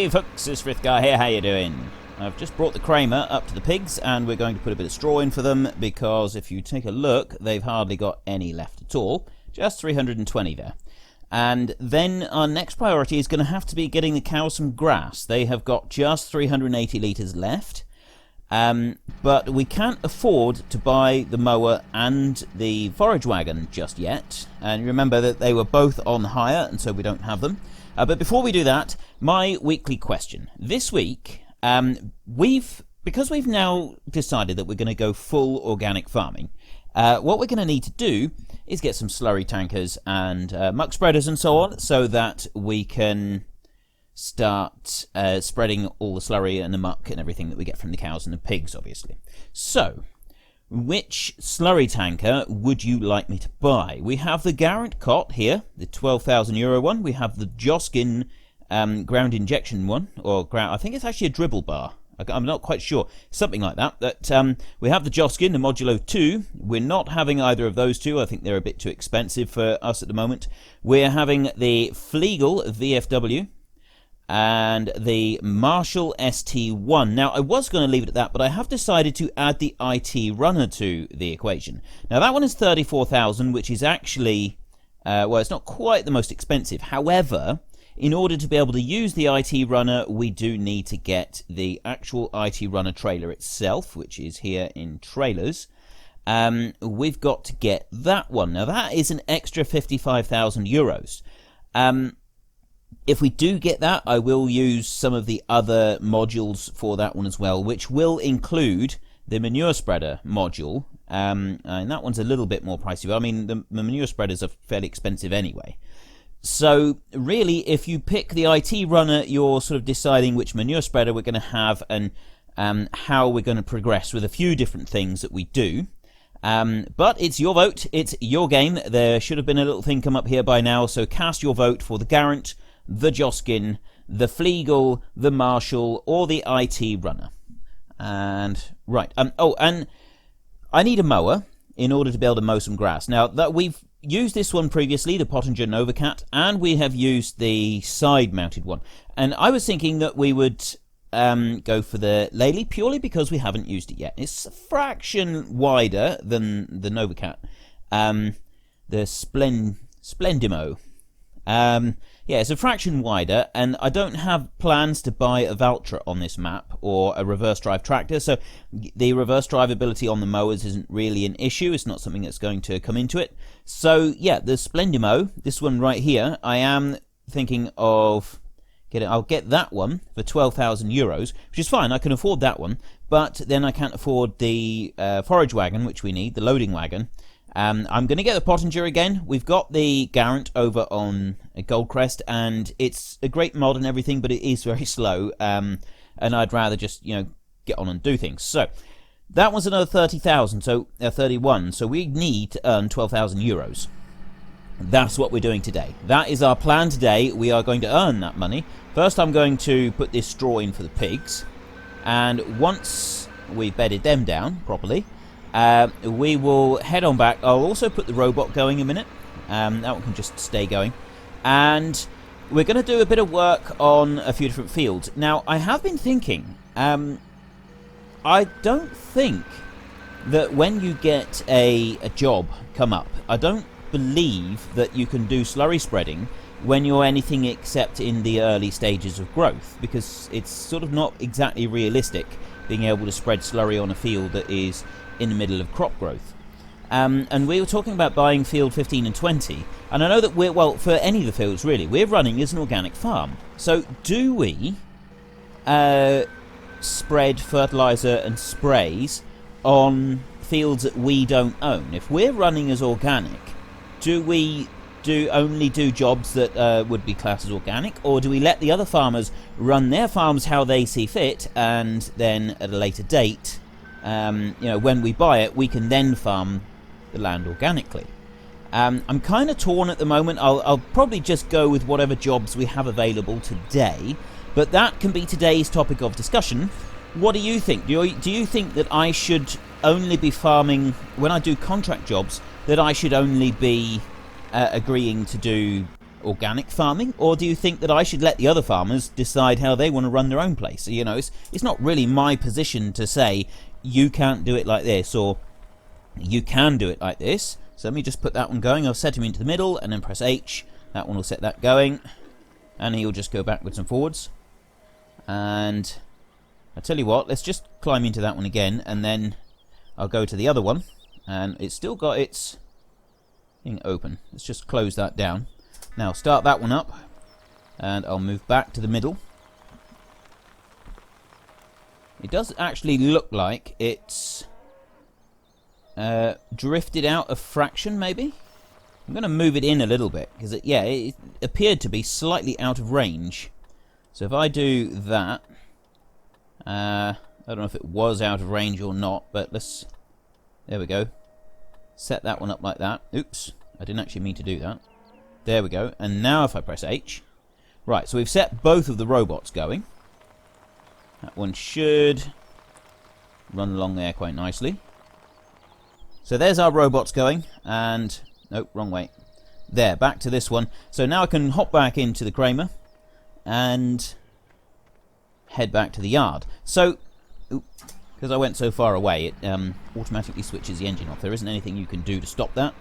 Hey folks, it's Frithgar here, how you doing? I've just brought the Kramer up to the pigs and we're going to put a bit of straw in for them because if you take a look, they've hardly got any left at all. Just 320 there. And then our next priority is going to have to be getting the cows some grass. They have got just 380 litres left. But we can't afford to buy the mower and the forage wagon just yet. And remember that they were both on hire and so we don't have them. But before we do that, my weekly question. This week, because we've now decided that we're going to go full organic farming, what we're going to need to do is get some slurry tankers and muck spreaders and so on, so that we can start spreading all the slurry and the muck and everything that we get from the cows and the pigs, obviously. So, which slurry tanker would you like me to buy? We have the Garant cot here, the €12,000 one. We have the Joskin ground injection one, or I think it's actually a dribble bar. I'm not quite sure. Something like that. But we have the Joskin, the Modulo 2. We're not having either of those two. I think they're a bit too expensive for us at the moment. We're having the Fliegl VFW and the Marshall ST1. Now, I was going to leave it at that, but I have decided to add the IT runner to the equation. Now, that one is 34,000, which is actually, well, it's not quite the most expensive. However, in order to be able to use the IT runner, we do need to get the actual IT runner trailer itself, which is here in trailers. We've got to get that one. Now, that is an extra 55,000 euros. If we do get that, I will use some of the other modules for that one as well, which will include the manure spreader module. And that one's a little bit more pricey. But I mean, the manure spreaders are fairly expensive anyway. So really, if you pick the IT runner, you're sort of deciding which manure spreader we're going to have and how we're going to progress with a few different things that we do. But it's your vote, it's your game. There should have been a little thing come up here by now, so cast your vote for the Garant, the Joskin, the Fliegl, the Marshall, or the IT runner. And right, oh, and I need a mower in order to be able to mow some grass. Now, that we've used this one previously, the Pottinger Novacat, and we have used the side-mounted one. And I was thinking that we would go for the Lely purely because we haven't used it yet. It's a fraction wider than the Novacat, the Splendimo. Yeah, it's a fraction wider, and I don't have plans to buy a Valtra on this map or a reverse drive tractor, so the reverse drive ability on the mowers isn't really an issue. It's not something that's going to come into it. So yeah, the Splendimo, this one right here, I am thinking of I'll get that one for 12,000 euros, which is fine. I can afford that one, but then I can't afford the forage wagon, which we need, the loading wagon. I'm going to get the Pottinger again. We've got the Garant over on Goldcrest, and it's a great mod and everything, but it is very slow, and I'd rather just, get on and do things. So, that one's another 30,000, so 31, so we need to earn 12,000 euros. That's what we're doing today. That is our plan today. We are going to earn that money. First, I'm going to put this straw in for the pigs, and once we've bedded them down properly, we will head on back. I'll also put the robot going a minute. That one can just stay going. And we're going to do a bit of work on a few different fields. Now, I have been thinking, I don't think that when you get a job come up, I don't believe that you can do slurry spreading when you're anything except in the early stages of growth, because it's sort of not exactly realistic being able to spread slurry on a field that is in the middle of crop growth. And we were talking about buying field 15 and 20, and I know that for any of the fields really, we're running as an organic farm. So do we spread fertilizer and sprays on fields that we don't own? If we're running as organic, do we only do jobs that would be classed as organic, or do we let the other farmers run their farms how they see fit, and then at a later date, when we buy it, we can then farm the land organically? I'm kind of torn at the moment. I'll probably just go with whatever jobs we have available today, but that can be today's topic of discussion. What do you think? Do you think that I should only be farming, when I do contract jobs, that I should only be agreeing to do organic farming, or do you think that I should let the other farmers decide how they want to run their own place? You know, it's not really my position to say you can't do it like this or you can do it like this. So let me just put that one going. I'll set him into the middle and then press H. That one will set that going, and he'll just go backwards and forwards. And I tell you what, let's just climb into that one again, and then I'll go to the other one, and it's still got its thing open. Let's just close that down. Now start that one up, and I'll move back to the middle. It does actually look like it's drifted out a fraction, maybe. I'm going to move it in a little bit because it appeared to be slightly out of range. So if I do that, I don't know if it was out of range or not, but there we go. Set that one up like that. Oops, I didn't actually mean to do that. There we go. And now if I press H, right, so we've set both of the robots going. That one should run along there quite nicely. So there's our robots going, and nope, wrong way. There, back to this one. So now I can hop back into the Kramer and head back to the yard. So, because I went so far away, it automatically switches the engine off. There isn't anything you can do to stop that.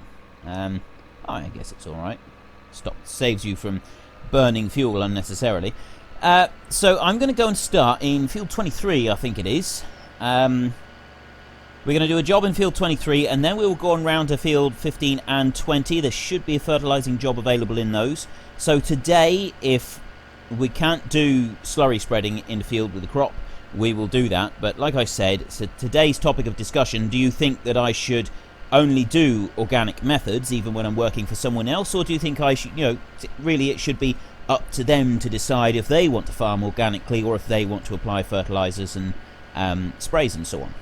I guess it's alright. Saves you from burning fuel unnecessarily. So I'm going to go and start in field 23, I think it is. We're going to do a job in field 23, and then we will go on round to field 15 and 20. There should be a fertilizing job available in those. So today, if we can't do slurry spreading in the field with the crop, we will do that. But like I said, so today's topic of discussion, do you think that I should only do organic methods even when I'm working for someone else, or do you think I should, really it should be up to them to decide if they want to farm organically or if they want to apply fertilizers and sprays and so on?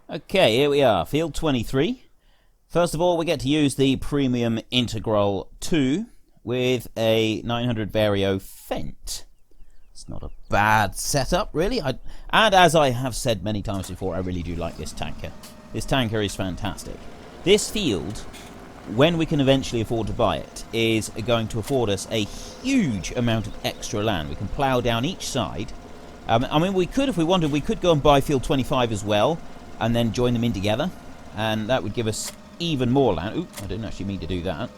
Okay, here we are, field 23. First of all, we get to use the Premium Integral 2 with a 900 Vario Fent. It's not a bad setup, really. And as I have said many times before, I really do like this tanker. This tanker is fantastic. This field, when we can eventually afford to buy it, is going to afford us a huge amount of extra land. We can plough down each side. I mean, we could, if we wanted, we could go and buy field 25 as well, and then join them in together, and that would give us even more land. Oop, I didn't actually mean to do that. I'm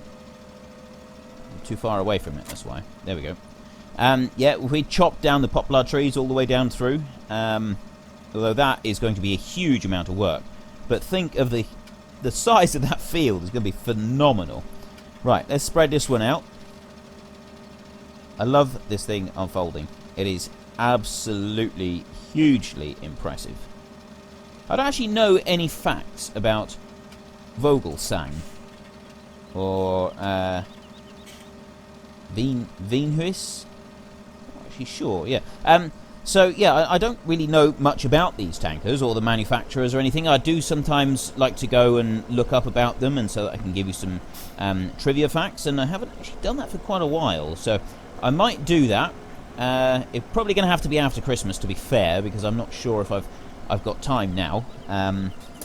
too far away from it, that's why. There we go. Yeah, we chop down the poplar trees all the way down through, although that is going to be a huge amount of work. But think of the size of that field is going to be phenomenal. Right, let's spread this one out. I love this thing unfolding. It is absolutely hugely impressive. I don't actually know any facts about Vogelsang or Wienhuis. Not actually sure, yeah. So, yeah, I don't really know much about these tankers or the manufacturers or anything. I do sometimes like to go and look up about them, and so that I can give you some trivia facts, and I haven't actually done that for quite a while, so I might do that. It's probably going to have to be after Christmas, to be fair, because I'm not sure if I've got time now.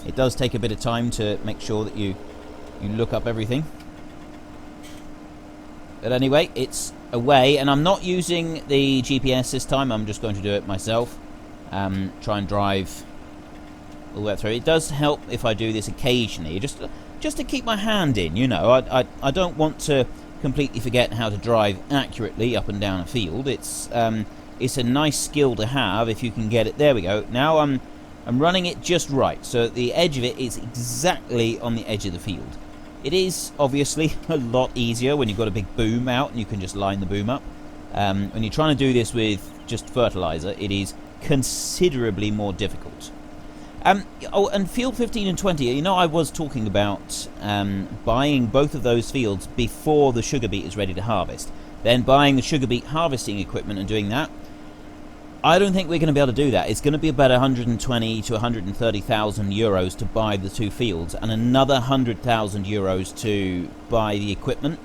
It does take a bit of time to make sure that you look up everything. But anyway, it's away, and I'm not using the GPS this time. I'm just going to do it myself. Try and drive all the way through. It does help if I do this occasionally, just to keep my hand in. I don't want to completely forget how to drive accurately up and down a field. It's a nice skill to have if you can get it. There we go. Now I'm running it just right, so the edge of it is exactly on the edge of the field. It is obviously a lot easier when you've got a big boom out and you can just line the boom up. When you're trying to do this with just fertilizer, it is considerably more difficult. Oh, and field 15 and 20, I was talking about buying both of those fields before the sugar beet is ready to harvest. Then buying the sugar beet harvesting equipment and doing that. I don't think we're going to be able to do that. It's going to be about 120 to 130,000 euros to buy the two fields, and another 100,000 euros to buy the equipment.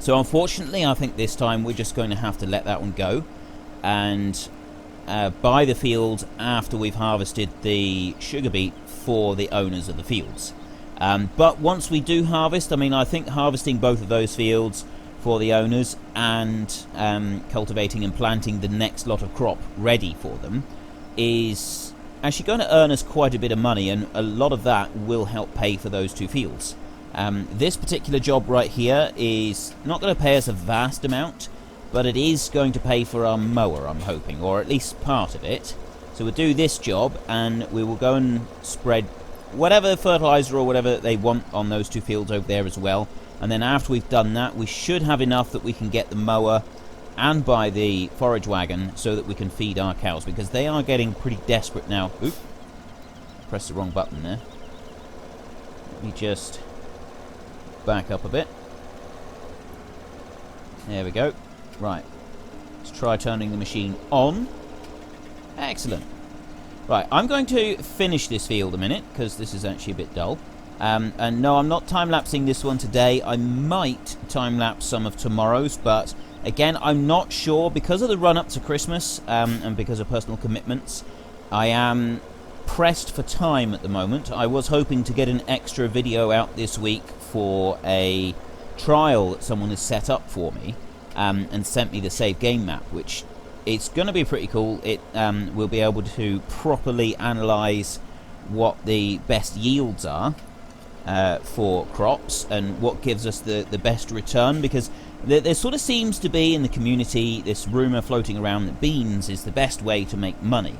So unfortunately, I think this time we're just going to have to let that one go and buy the fields after we've harvested the sugar beet for the owners of the fields. But once we do harvest, I mean, I think harvesting both of those fields for the owners and cultivating and planting the next lot of crop ready for them is actually going to earn us quite a bit of money, and a lot of that will help pay for those 2 fields. This particular job right here is not going to pay us a vast amount, but it is going to pay for our mower, I'm hoping, or at least part of it. So we'll do this job, and we will go and spread whatever fertilizer or whatever they want on those 2 fields over there as well. And then after we've done that, we should have enough that we can get the mower and buy the forage wagon so that we can feed our cows, because they are getting pretty desperate now. Oop, pressed the wrong button there. Let me just back up a bit. There we go. Right, let's try turning the machine on. Excellent. Right, I'm going to finish this field a minute, because this is actually a bit dull. And no, I'm not time-lapsing this one today. I might time-lapse some of tomorrow's, but again, I'm not sure. Because of the run-up to Christmas, and because of personal commitments, I am pressed for time at the moment. I was hoping to get an extra video out this week for a trial that someone has set up for me, and sent me the save game map, which it's going to be pretty cool. It will be able to properly analyse what the best yields are for crops and what gives us the best return, because there sort of seems to be in the community this rumour floating around that beans is the best way to make money.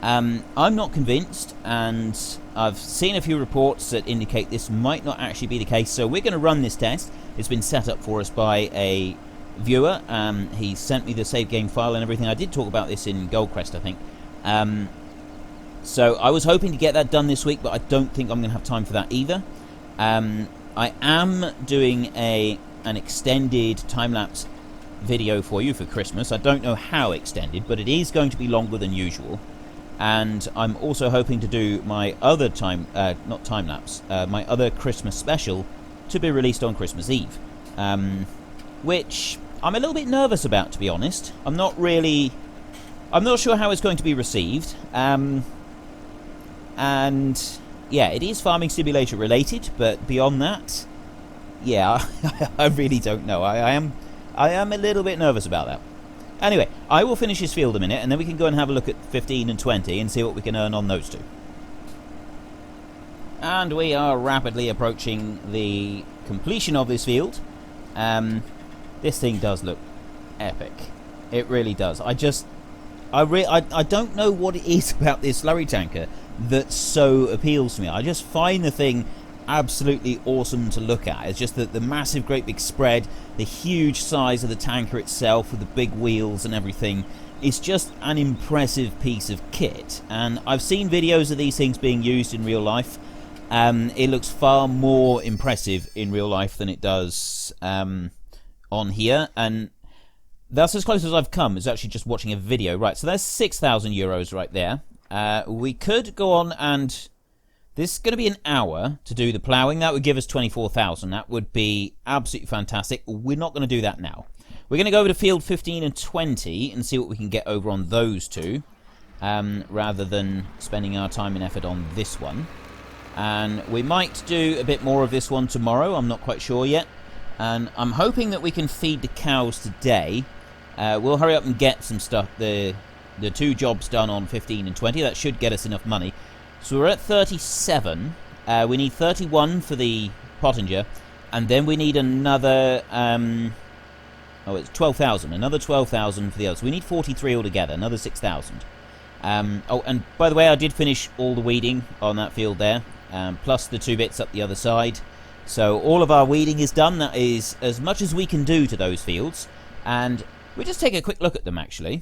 I'm not convinced, and I've seen a few reports that indicate this might not actually be the case, so we're going to run this test. It's been set up for us by a viewer. He sent me the save game file and everything. I did talk about this in Goldcrest, I think. So I was hoping to get that done this week, but I don't think I'm going to have time for that either. I am doing an extended time-lapse video for you for Christmas. I don't know how extended, but it is going to be longer than usual. And I'm also hoping to do my other not time-lapse, my other Christmas special to be released on Christmas Eve, which I'm a little bit nervous about, to be honest. I'm not sure how it's going to be received. And yeah, it is farming simulator related, but beyond that, yeah, I really don't know. I am a little bit nervous about that. Anyway, I will finish this field a minute, and then we can go and have a look at 15 and 20 and see what we can earn on those 2. And we are rapidly approaching the completion of this field. This thing does look epic. It really does. I don't know what it is about this slurry tanker that so appeals to me. I just find the thing absolutely awesome to look at. It's just the massive, great big spread, the huge size of the tanker itself with the big wheels and everything. It's just an impressive piece of kit, and I've seen videos of these things being used in real life. It looks far more impressive in real life than it does on here, and that's as close as I've come, is actually just watching a video. Right, so there's 6,000 euros right there. We could go on, and this is going to be an hour to do the ploughing. That would give us 24,000. That would be absolutely fantastic. We're not going to do that now. We're going to go over to field 15 and 20 and see what we can get over on those 2, rather than spending our time and effort on this one. And we might do a bit more of this one tomorrow. I'm not quite sure yet. And I'm hoping that we can feed the cows today. We'll hurry up and get some stuff, the 2 jobs done on 15 and 20. That should get us enough money. So we're at 37. We need 31 for the pottinger, and then we need another, it's 12,000. Another 12,000 for the others. So we need 43 altogether, another 6,000. Oh, and by the way, I did finish all the weeding on that field there, plus the 2 bits up the other side. So all of our weeding is done. That is as much as we can do to those fields. And we'll just take a quick look at them, actually.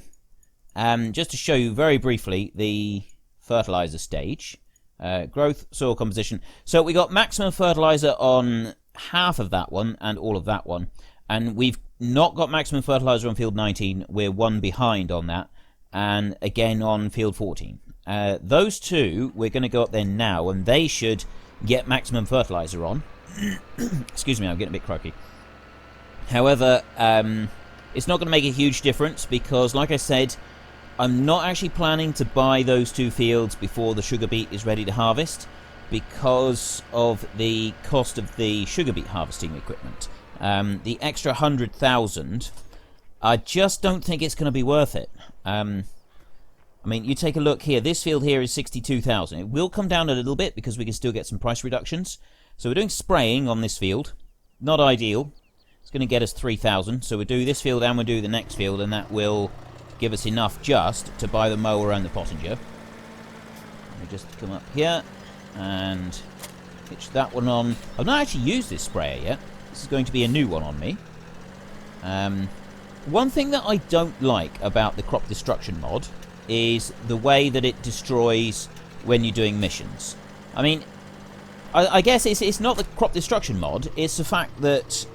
Just to show you very briefly the fertilizer stage, growth, soil composition. So we got maximum fertilizer on half of that one and all of that one, and we've not got maximum fertilizer on field 19. We're 1 behind on that, and again on field 14. Those 2 we're going to go up there now, and they should get maximum fertilizer on. Excuse me, I'm getting a bit croaky. However, it's not going to make a huge difference because, like I said, I'm not actually planning to buy those 2 fields before the sugar beet is ready to harvest, because of the cost of the sugar beet harvesting equipment. The extra 100,000, I just don't think it's going to be worth it. I mean, you take a look here. This field here is 62,000. It will come down a little bit because we can still get some price reductions. So we're doing spraying on this field. Not ideal. It's going to get us 3,000. So we'll do this field and we'll do the next field, and that will give us enough just to buy the mower and the pottinger. Let me just come up here and pitch that one on. I've not actually used this sprayer yet. This is going to be a new one on me. One thing that I don't like about the crop destruction mod is the way that it destroys when you're doing missions. I mean, I guess it's not the crop destruction mod, it's the fact that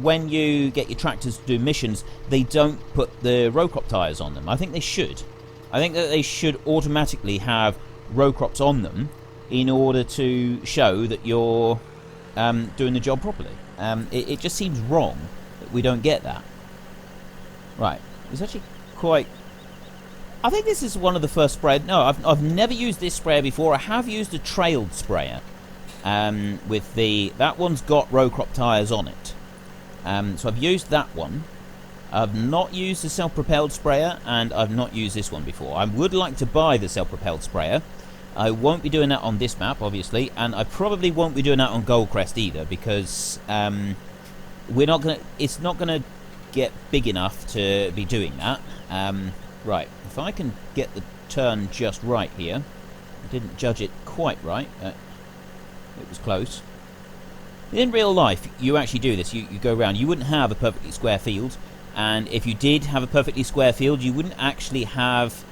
when you get your tractors to do missions, they don't put the row crop tyres on them. I think they should. I think that they should automatically have row crops on them in order to show that you're doing the job properly. It just seems wrong that we don't get that. Right, it's actually quite... I think this is one of the first sprayer... No, I've never used this sprayer before. I have used a trailed sprayer. With the... That one's got row crop tyres on it. So I've used that one. I've not used the self-propelled sprayer, and I've not used this one before. I would like to buy the self-propelled sprayer. I won't be doing that on this map, obviously, and I probably won't be doing that on Goldcrest either, because we're not gonna. It's not gonna get big enough to be doing that. Right, if I can get the turn just right here, I didn't judge it quite right. It was close. In real life, you actually do this. You go around. You wouldn't have a perfectly square field, and if you did have a perfectly square field, you wouldn't actually have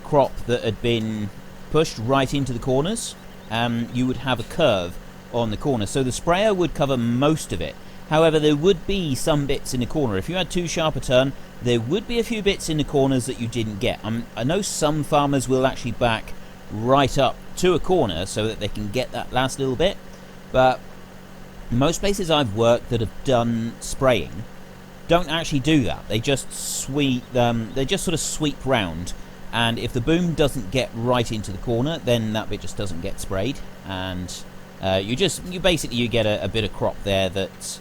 crop that had been pushed right into the corners. You would have a curve on the corner, so the sprayer would cover most of it. However, there would be some bits in the corner. If you had too sharp a turn, there would be a few bits in the corners that you didn't get. I know some farmers will actually back right up to a corner so that they can get that last little bit, but most places I've worked that have done spraying don't actually do that. They just sweep. They just sort of sweep round, and if the boom doesn't get right into the corner, then that bit just doesn't get sprayed, and you basically get a bit of crop there that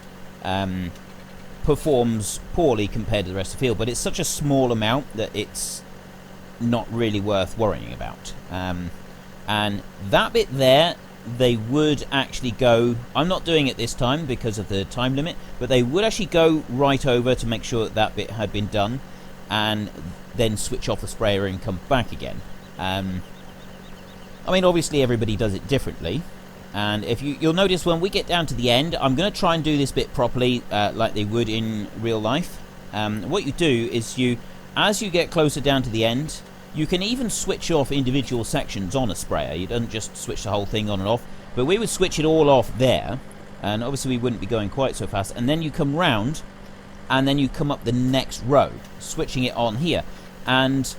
performs poorly compared to the rest of the field. But it's such a small amount that it's not really worth worrying about. And that bit there, they would actually go... I'm not doing it this time because of the time limit, but they would actually go right over to make sure that that bit had been done, and then switch off the sprayer and come back again. I mean, obviously everybody does it differently, and if you'll notice when we get down to the end, I'm going to try and do this bit properly, like they would in real life. What you do is as you get closer down to the end, you can even switch off individual sections on a sprayer. You don't just switch the whole thing on and off, but we would switch it all off there, and obviously we wouldn't be going quite so fast, and then you come round and then you come up the next row, switching it on here, and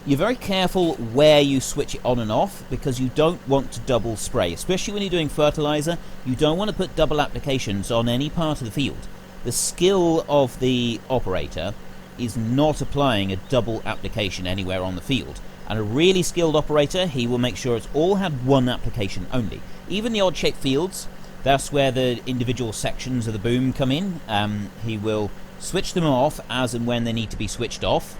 you're very careful where you switch it on and off, because you don't want to double spray, especially when you're doing fertilizer. You don't want to put double applications on any part of the field. The skill of the operator is not applying a double application anywhere on the field, and a really skilled operator, he will make sure it's all had one application only. Even the odd shaped fields, that's where the individual sections of the boom come in. He will switch them off as and when they need to be switched off,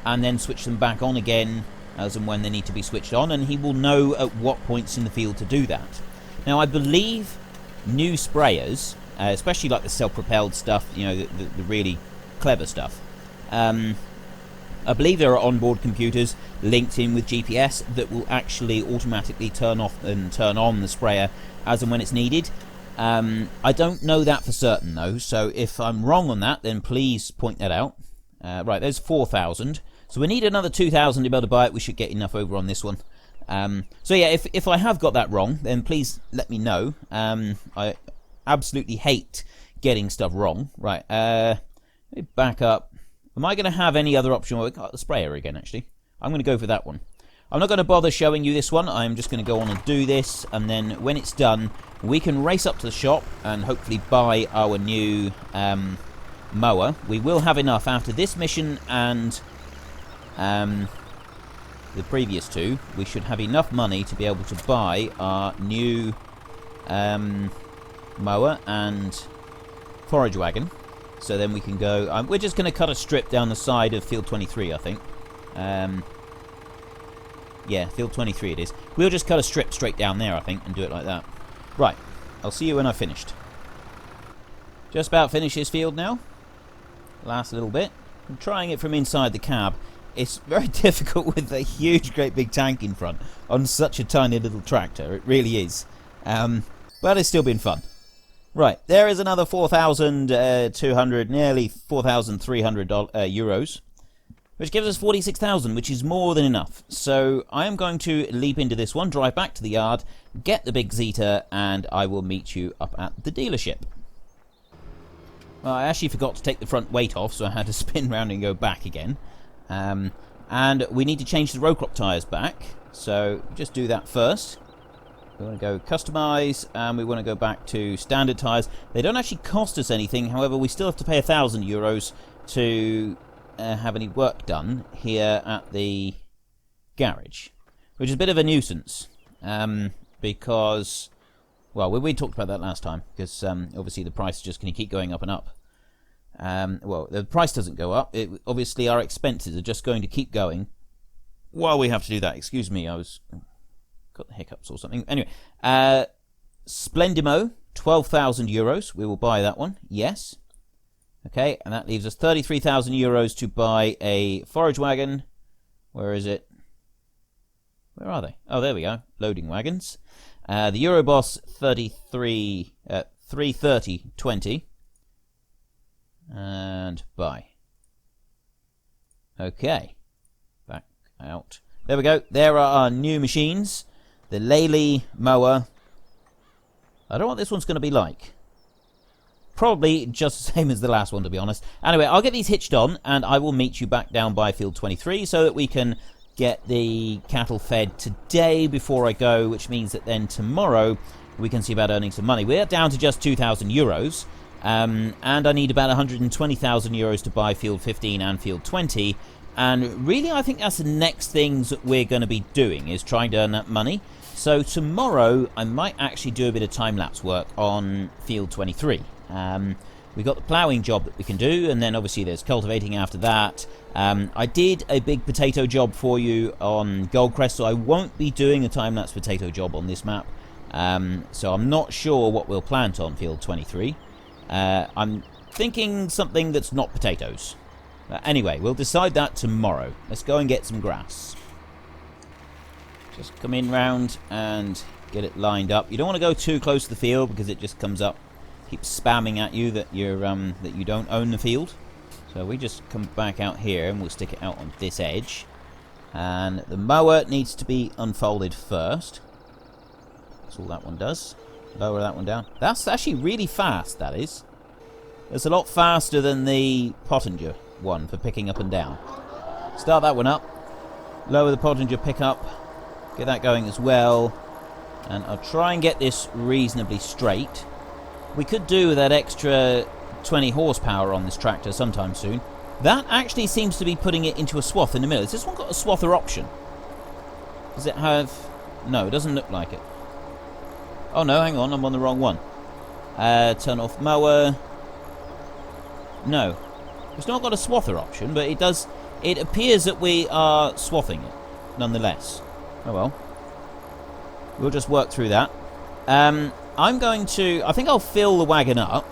and then switch them back on again as and when they need to be switched on, and he will know at what points in the field to do that. Now, I believe new sprayers, especially like the self-propelled stuff, you know, the really clever stuff, I believe there are onboard computers linked in with GPS that will actually automatically turn off and turn on the sprayer as and when it's needed. I don't know that for certain though, so if I'm wrong on that, then please point that out. Right, there's 4,000, so we need another 2,000 to be able to buy it. We should get enough over on this one. So yeah, if I have got that wrong, then please let me know. I absolutely hate getting stuff wrong. Right, let me back up. Am I going to have any other option? Well, we got the sprayer again, actually. I'm going to go for that one. I'm not going to bother showing you this one. I'm just going to go on and do this, and then when it's done, we can race up to the shop and hopefully buy our new mower. We will have enough after this mission and the previous two, we should have enough money to be able to buy our new mower and forage wagon. So then we can go... we're just going to cut a strip down the side of field 23, I think. Yeah, field 23 it is. We'll just cut a strip straight down there, I think, and do it like that. Right, I'll see you when I've finished. Just about finished this field now. Last little bit. I'm trying it from inside the cab. It's very difficult with a huge, great big tank in front on such a tiny little tractor. It really is. But it's still been fun. Right, there is another 4,200, nearly 4,300 euros, which gives us 46,000, which is more than enough. So I am going to leap into this one, drive back to the yard, get the big Zeta, and I will meet you up at the dealership. Well, I actually forgot to take the front weight off, so I had to spin round and go back again. And we need to change the row crop tyres back, so just do that first. We want to go customize, and we want to go back to standard tyres. They don't actually cost us anything, however we still have to pay 1,000 euros to have any work done here at the garage, which is a bit of a nuisance, because, well, we talked about that last time, because obviously the price is just going to keep going up and up. Well, the price doesn't go up. Obviously our expenses are just going to keep going while we have to do that. Excuse me, I was... got the hiccups or something. Anyway, Splendimo, 12,000 euros. We will buy that one. Yes. Okay, and that leaves us 33,000 euros to buy a forage wagon. Where is it? Where are they? Oh, there we go. Loading wagons. The Euroboss 33020. And buy. Okay. Back out. There we go. There are our new machines. The Fliegl mower. I don't know what this one's going to be like. Probably just the same as the last one, to be honest. Anyway, I'll get these hitched on, and I will meet you back down by field 23 so that we can get the cattle fed today before I go, which means that then tomorrow we can see about earning some money. We're down to just 2,000 euros, and I need about 120,000 euros to buy field 15 and field 20. And really, I think that's the next things that we're going to be doing, is trying to earn that money. So tomorrow, I might actually do a bit of time-lapse work on field 23. We've got the ploughing job that we can do, and then obviously there's cultivating after that. I did a big potato job for you on Goldcrest, so I won't be doing a time-lapse potato job on this map. So I'm not sure what we'll plant on field 23. I'm thinking something that's not potatoes. Anyway, we'll decide that tomorrow. Let's go and get some grass. Just come in round and get it lined up. You don't want to go too close to the field because it just comes up, keeps spamming at you that you're that you don't own the field. So we just come back out here and we'll stick it out on this edge. And the mower needs to be unfolded first. That's all that one does. Lower that one down. That's actually really fast, that is. It's a lot faster than the Pottinger one for picking up and down. Start that one up. Lower the Pottinger pickup. Get that going as well. And I'll try and get this reasonably straight. We could do with that extra 20 horsepower on this tractor sometime soon. That actually seems to be putting it into a swath in the middle. Has this one got a swather option? Does it have... No, it doesn't look like it. Oh no, hang on, I'm on the wrong one. Turn off mower. No. It's not got a swather option, but it does... It appears that we are swathing it, nonetheless. Oh well. We'll just work through that. I'm going to... I think I'll fill the wagon up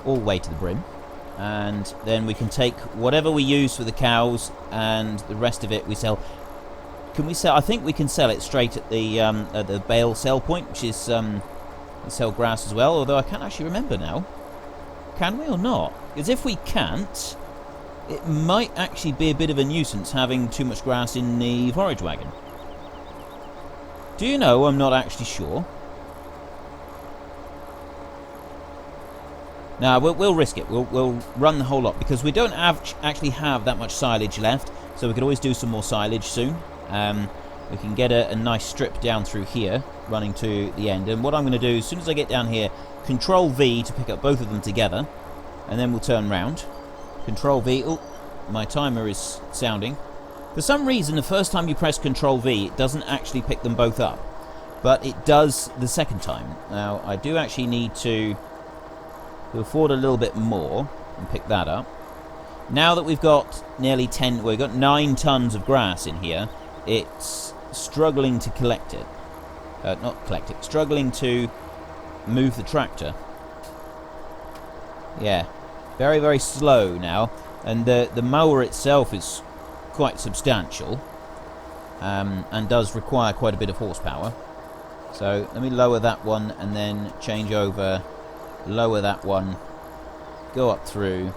all the way to the brim. And then we can take whatever we use for the cows and the rest of it we sell. Can we sell... I think we can sell it straight at the bale sell point, which is... we sell grass as well, although I can't actually remember now. Can we or not? Because if we can't, it might actually be a bit of a nuisance having too much grass in the forage wagon. Do you know? I'm not actually sure. No, we'll risk it. We'll run the whole lot because we don't actually have that much silage left, so we could always do some more silage soon. We can get a nice strip down through here, running to the end. And what I'm going to do, as soon as I get down here, Control V to pick up both of them together, and then we'll turn round. Control V. Oh, my timer is sounding. For some reason, the first time you press Control V, it doesn't actually pick them both up. But it does the second time. Now, I do actually need to afford a little bit more and pick that up. Now that we've got nearly 10, we've got 9 tons of grass in here, it's struggling to collect it. Not collect it, struggling to move the tractor. Yeah, very, very slow now. And the mower itself is quite substantial and does require quite a bit of horsepower. So let me lower that one and then change over, lower that one, go up through,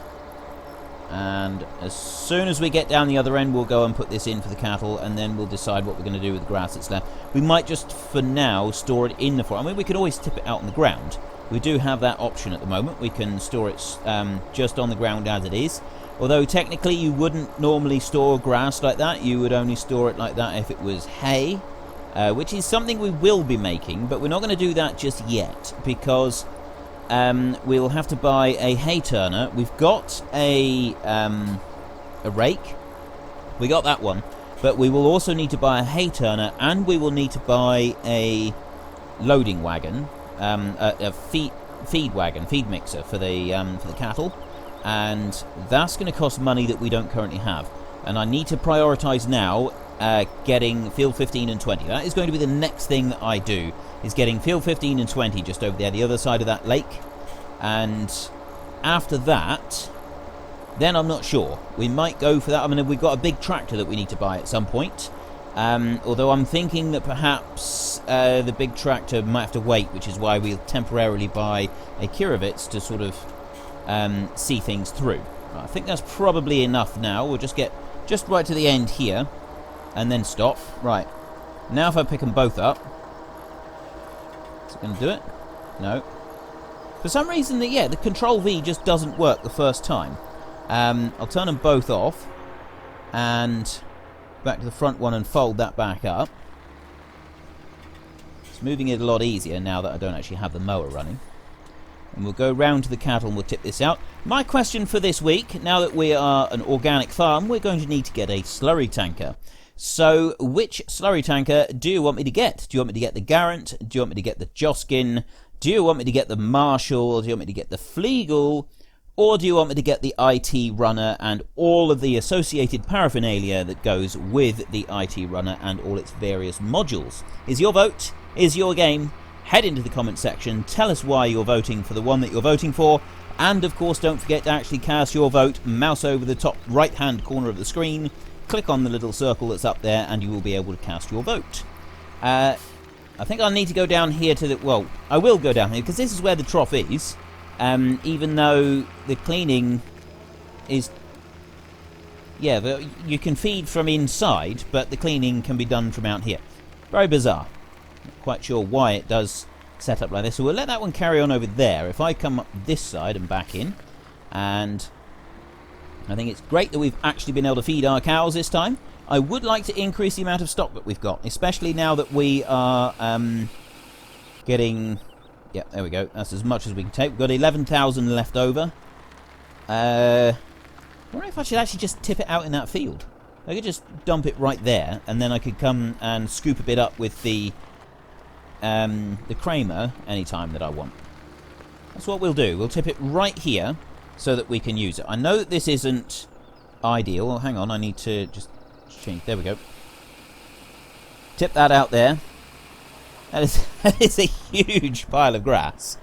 and as soon as we get down the other end we'll go and put this in for the cattle, and then we'll decide what we're going to do with the grass that's left. We might just for now store it in the forest. I mean, we could always tip it out on the ground. We do have that option at the moment. We can store it just on the ground as it is. Although technically you wouldn't normally store grass like that. You would only store it like that if it was hay, which is something we will be making, but we're not going to do that just yet because we'll have to buy a hay turner. We've got a rake. We got that one, but we will also need to buy a hay turner, and we will need to buy a loading wagon, a feed wagon, feed mixer for the cattle. And that's going to cost money that we don't currently have. And I need to prioritise now getting field 15 and 20. That is going to be the next thing that I do, is getting field 15 and 20 just over there, the other side of that lake. And after that, then I'm not sure. We might go for that. I mean, we've got a big tractor that we need to buy at some point. Although I'm thinking that perhaps the big tractor might have to wait, which is why we'll temporarily buy a Kirovitz to sort of see things through. I think that's probably enough now. We'll just get just right to the end here and then stop. Right, now if I pick them both up, is it going to do it? No. For some reason, the Control V just doesn't work the first time. I'll turn them both off and back to the front one and fold that back up. It's moving it a lot easier now that I don't actually have the mower running. And we'll go round to the cattle and we'll tip this out. My question for this week, now that we are an organic farm, we're going to need to get a slurry tanker. So, which slurry tanker do you want me to get? Do you want me to get the Garant? Do you want me to get the Joskin? Do you want me to get the Marshall? Do you want me to get the Fliegl? Or do you want me to get the IT runner and all of the associated paraphernalia that goes with the IT runner and all its various modules? Is your vote? Is your game? Head into the comment section, tell us why you're voting for the one that you're voting for, and of course don't forget to actually cast your vote. Mouse over the top right hand corner of the screen, click on the little circle that's up there, and you will be able to cast your vote. I think I'll need to go down here to the... well, I will go down here because this is where the trough is, even though the cleaning is... yeah, you can feed from inside, but the cleaning can be done from out here. Very bizarre. Not quite sure why it does set up like this, so we'll let that one carry on over there. If I come up this side and back in, and I think it's great that we've actually been able to feed our cows this time. I would like to increase the amount of stock that we've got, especially now that we are getting... yeah, there we go. That's as much as we can take. We've got 11,000 left over. I wonder if I should actually just tip it out in that field. I could just dump it right there, and then I could come and scoop a bit up with the Kramer anytime that I want. That's what we'll do. We'll tip it right here so that we can use it. I know that this isn't ideal. Oh, hang on, I need to just change. There we go. Tip that out there. That is a huge pile of grass.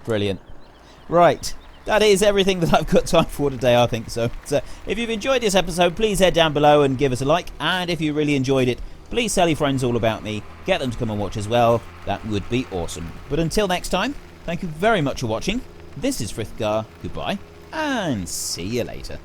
Brilliant. Right. That is everything that I've got time for today, I think so. So if you've enjoyed this episode, please head down below and give us a like. And if you really enjoyed it, please tell your friends all about me. Get them to come and watch as well. That would be awesome. But until next time, thank you very much for watching. This is Frithgar. Goodbye, and see you later.